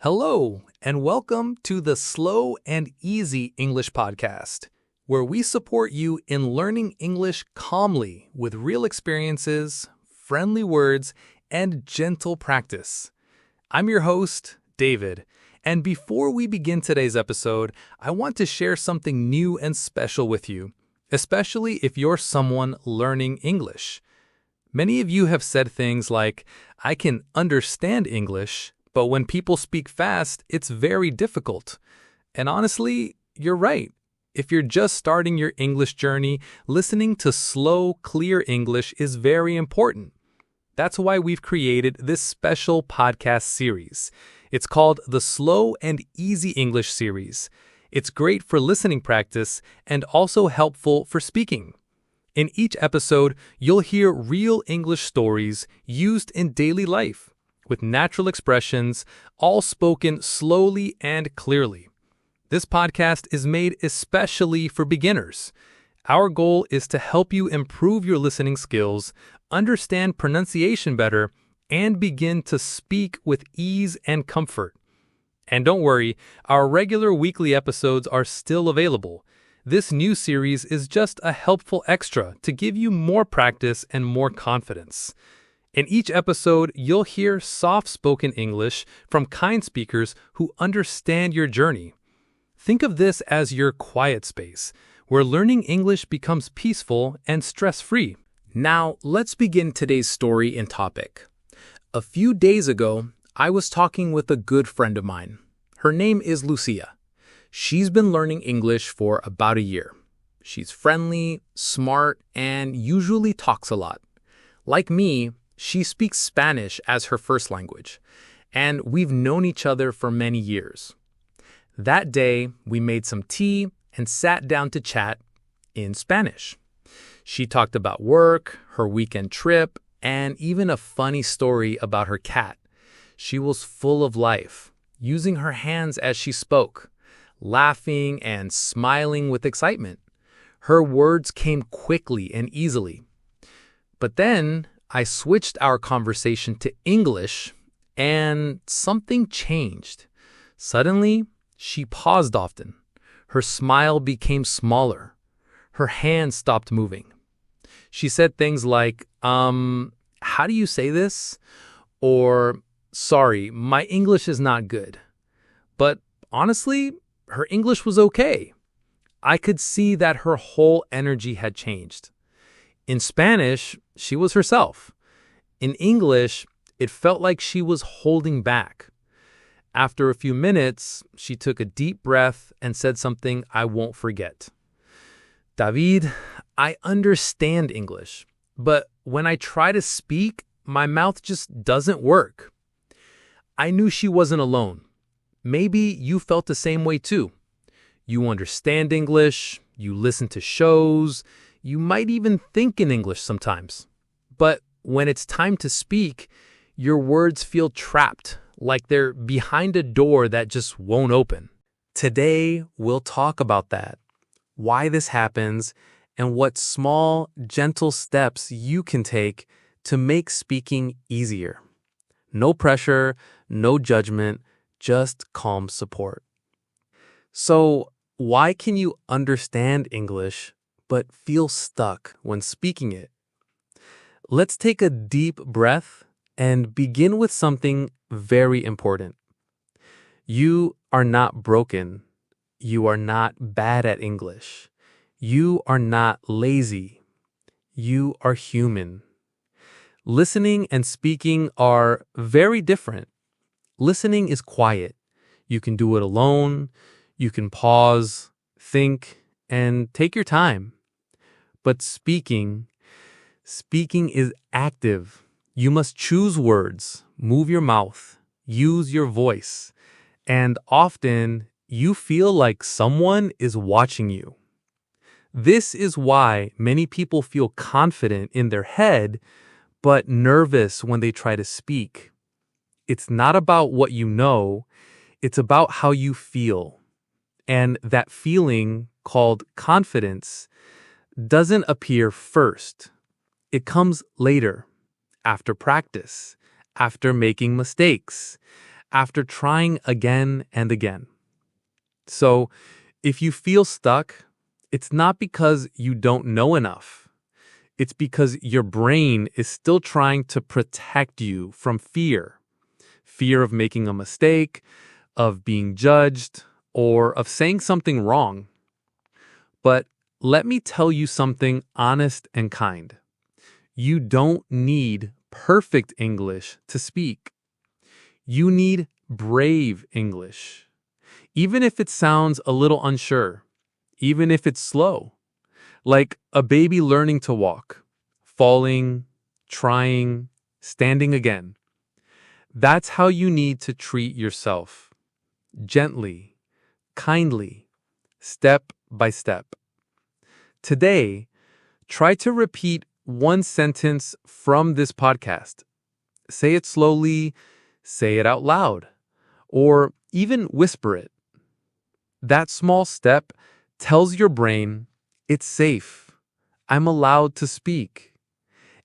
Hello, and welcome to the Slow and Easy English Podcast, where we support you in learning English calmly with real experiences, friendly words, and gentle practice. I'm your host, David, and before we begin today's episode, I want to share something new and special with you, especially if you're someone learning English. Many of you have said things like, I can understand English, but when people speak fast, it's very difficult. And honestly, you're right. If you're just starting your English journey, listening to slow, clear English is very important. That's why we've created this special podcast series. It's called the Slow and Easy English series. It's great for listening practice and also helpful for speaking. In each episode, you'll hear real English stories used in daily life, with natural expressions, all spoken slowly and clearly. This podcast is made especially for beginners. Our goal is to help you improve your listening skills, understand pronunciation better, and begin to speak with ease and comfort. And don't worry, our regular weekly episodes are still available. This new series is just a helpful extra to give you more practice and more confidence. In each episode, you'll hear soft-spoken English from kind speakers who understand your journey. Think of this as your quiet space, where learning English becomes peaceful and stress-free. Now, let's begin today's story and topic. A few days ago, I was talking with a good friend of mine. Her name is Lucia. She's been learning English for about a year. She's friendly, smart, and usually talks a lot. Like me, she speaks Spanish as her first language, and we've known each other for many years. That day, we made some tea and sat down to chat in Spanish. She talked about work, her weekend trip, and even a funny story about her cat. She was full of life, using her hands as she spoke, laughing and smiling with excitement. Her words came quickly and easily. But then, I switched our conversation to English, and something changed. Suddenly, she paused often. Her smile became smaller. Her hands stopped moving. She said things like, how do you say this? Or, sorry, my English is not good. But honestly, her English was okay. I could see that her whole energy had changed. In Spanish, she was herself. In English, it felt like she was holding back. After a few minutes, she took a deep breath and said something I won't forget. David, I understand English, but when I try to speak, my mouth just doesn't work. I knew she wasn't alone. Maybe you felt the same way too. You understand English, you listen to shows, you might even think in English sometimes. But when it's time to speak, your words feel trapped, like they're behind a door that just won't open. Today, we'll talk about that, why this happens, and what small, gentle steps you can take to make speaking easier. No pressure, no judgment, just calm support. So, why can you understand English but feel stuck when speaking it? Let's take a deep breath and begin with something very important. You are not broken. You are not bad at English. You are not lazy. You are human. Listening and speaking are very different. Listening is quiet. You can do it alone. You can pause, think, and take your time. But speaking is active. You must choose words, move your mouth, use your voice, and often you feel like someone is watching you. This is why many people feel confident in their head, but nervous when they try to speak. It's not about what you know, it's about how you feel. And that feeling, called confidence, doesn't appear first. It comes later, after practice, after making mistakes, after trying again and again. So, if you feel stuck, it's not because you don't know enough. It's because your brain is still trying to protect you from fear. Fear of making a mistake, of being judged, or of saying something wrong. But let me tell you something honest and kind. You don't need perfect English to speak. You need brave English. Even if it sounds a little unsure, even if it's slow, like a baby learning to walk, falling, trying, standing again. That's how you need to treat yourself. Gently, kindly, step by step. Today, try to repeat one sentence from this podcast. Say it slowly, say it out loud, or even whisper it. That small step tells your brain, it's safe. I'm allowed to speak.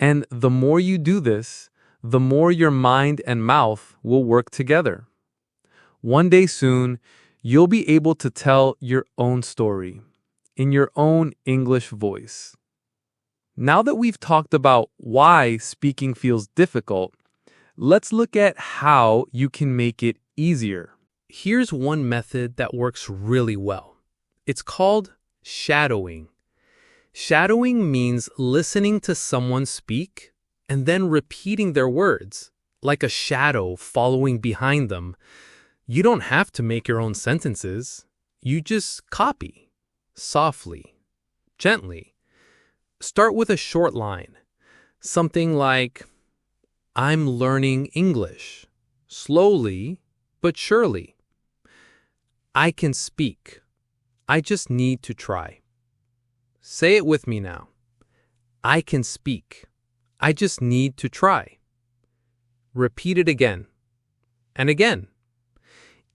And the more you do this, the more your mind and mouth will work together. One day soon, you'll be able to tell your own story in your own English voice. Now that we've talked about why speaking feels difficult, let's look at how you can make it easier. Here's one method that works really well. It's called shadowing. Shadowing means listening to someone speak and then repeating their words, like a shadow following behind them. You don't have to make your own sentences. You just copy, softly, gently. Start with a short line, something like, I'm learning English, slowly but surely. I can speak. I just need to try. Say it with me now. I can speak. I just need to try. Repeat it again and again.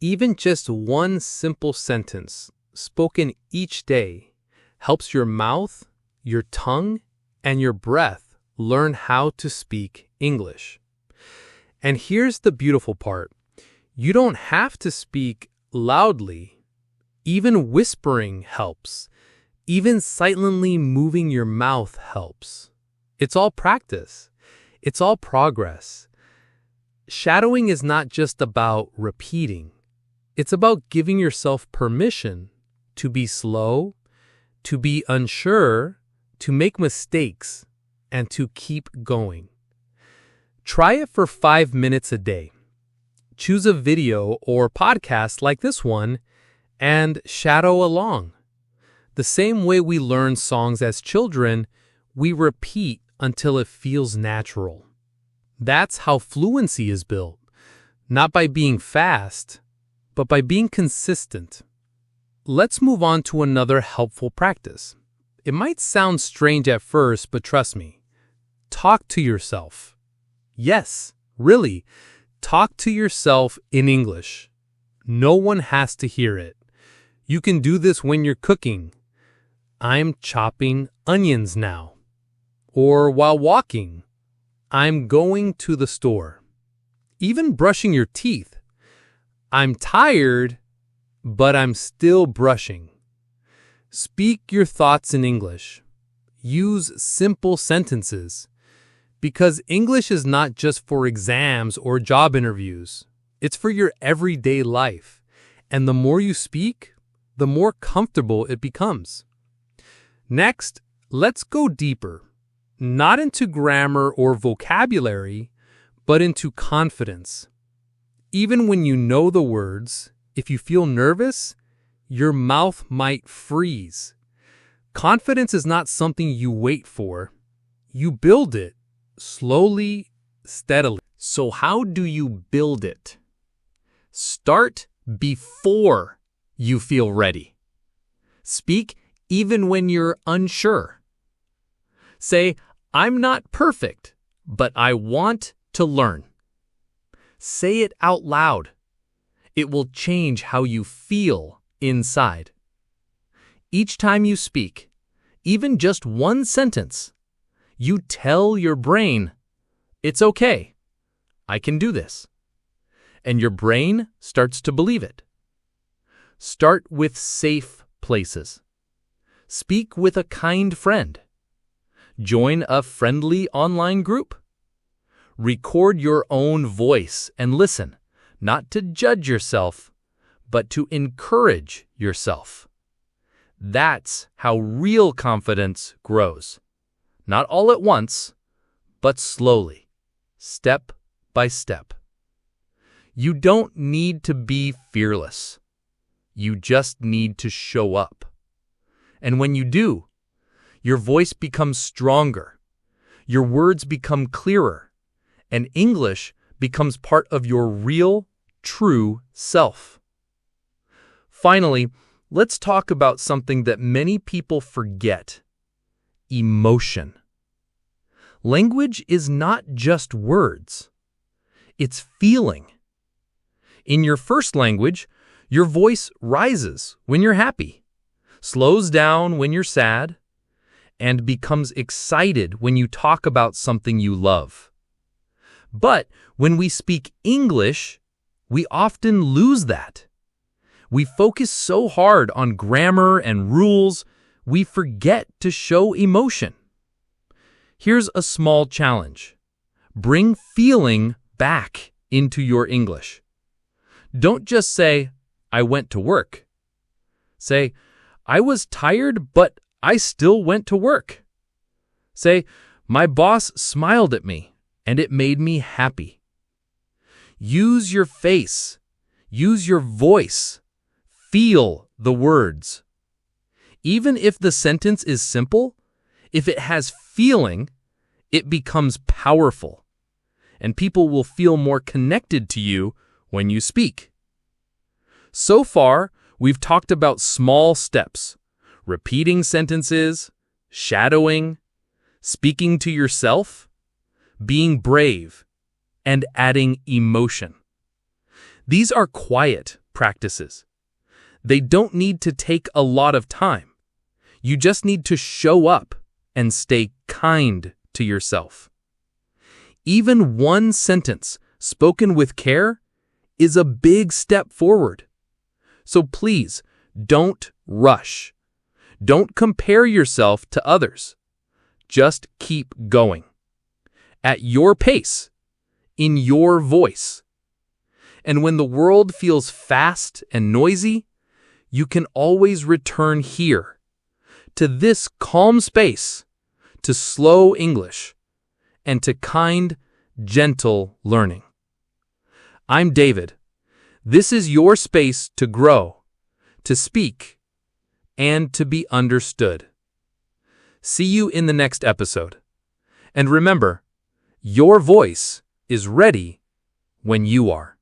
Even just one simple sentence spoken each day helps your mouth, your tongue, and your breath learn how to speak English. And here's the beautiful part. You don't have to speak loudly. Even whispering helps. Even silently moving your mouth helps. It's all practice. It's all progress. Shadowing is not just about repeating. It's about giving yourself permission to be slow, to be unsure, to make mistakes, and to keep going. Try it for 5 minutes a day. Choose a video or podcast like this one and shadow along. The same way we learn songs as children, we repeat until it feels natural. That's how fluency is built, not by being fast, but by being consistent. Let's move on to another helpful practice. It might sound strange at first, but trust me. Talk to yourself. Yes, really, talk to yourself in English. No one has to hear it. You can do this when you're cooking. I'm chopping onions now. Or while walking. I'm going to the store. Even brushing your teeth. I'm tired, but I'm still brushing. Speak your thoughts in English. Use simple sentences. Because English is not just for exams or job interviews. It's for your everyday life. And the more you speak, the more comfortable it becomes. Next, let's go deeper. Not into grammar or vocabulary, but into confidence. Even when you know the words, if you feel nervous, your mouth might freeze. Confidence is not something you wait for. You build it slowly, steadily. So how do you build it? Start before you feel ready. Speak even when you're unsure. Say, I'm not perfect, but I want to learn. Say it out loud. It will change how you feel inside. Each time you speak, even just one sentence, you tell your brain, it's okay, I can do this. and your brain starts to believe it. Start with safe places. Speak with a kind friend. Join a friendly online group. Record your own voice and listen, not to judge yourself, but to encourage yourself. That's how real confidence grows. Not all at once, but slowly, step by step. You don't need to be fearless. You just need to show up. And when you do, your voice becomes stronger, your words become clearer, and English becomes part of your real, true self. Finally, let's talk about something that many people forget: emotion. Language is not just words. It's feeling. In your first language, your voice rises when you're happy, slows down when you're sad, and becomes excited when you talk about something you love. But when we speak English, we often lose that. We focus so hard on grammar and rules, we forget to show emotion. Here's a small challenge. Bring feeling back into your English. Don't just say, "I went to work." Say, "I was tired, but I still went to work." Say, "My boss smiled at me, and it made me happy." Use your face. Use your voice. Feel the words. Even if the sentence is simple, if it has feeling, it becomes powerful, and people will feel more connected to you when you speak. So far, we've talked about small steps: repeating sentences, shadowing, speaking to yourself, being brave, and adding emotion. These are quiet practices. They don't need to take a lot of time. You just need to show up and stay kind to yourself. Even one sentence spoken with care is a big step forward. So please, don't rush. Don't compare yourself to others. Just keep going. At your pace, in your voice. And when the world feels fast and noisy, you can always return here, to this calm space, to slow English, and to kind, gentle learning. I'm David. This is your space to grow, to speak, and to be understood. See you in the next episode. And remember, your voice is ready when you are.